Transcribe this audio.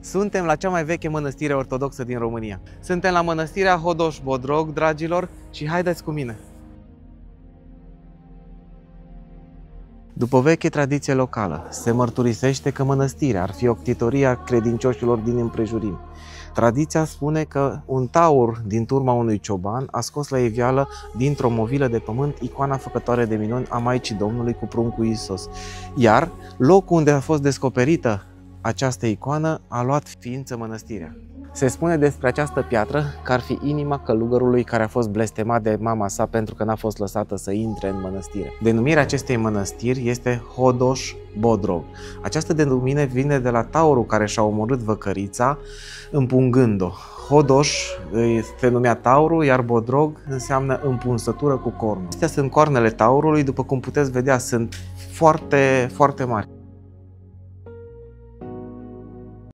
Suntem la cea mai veche mănăstire ortodoxă din România. Suntem la mănăstirea Hodoș-Bodrog, dragilor, și haideți cu mine! După veche tradiție locală, se mărturisește că mănăstirea ar fi octitoria credincioșilor din împrejurimi. Tradiția spune că un taur din turma unui cioban a scos la iveală dintr-o movilă de pământ icoana făcătoare de minuni a Maicii Domnului cu pruncul Iisus. Iar locul unde a fost descoperită această icoană a luat ființă mănăstirea. Se spune despre această piatră că ar fi inima călugărului care a fost blestemat de mama sa pentru că n-a fost lăsată să intre în mănăstire. Denumirea acestei mănăstiri este Hodoș-Bodrog. Această denumire vine de la taurul care și-a omorât văcărița împungând-o. Hodoș se numea taurul, iar Bodrog înseamnă împunsătură cu cornul. Acestea sunt coarnele taurului, după cum puteți vedea, sunt foarte, foarte mari.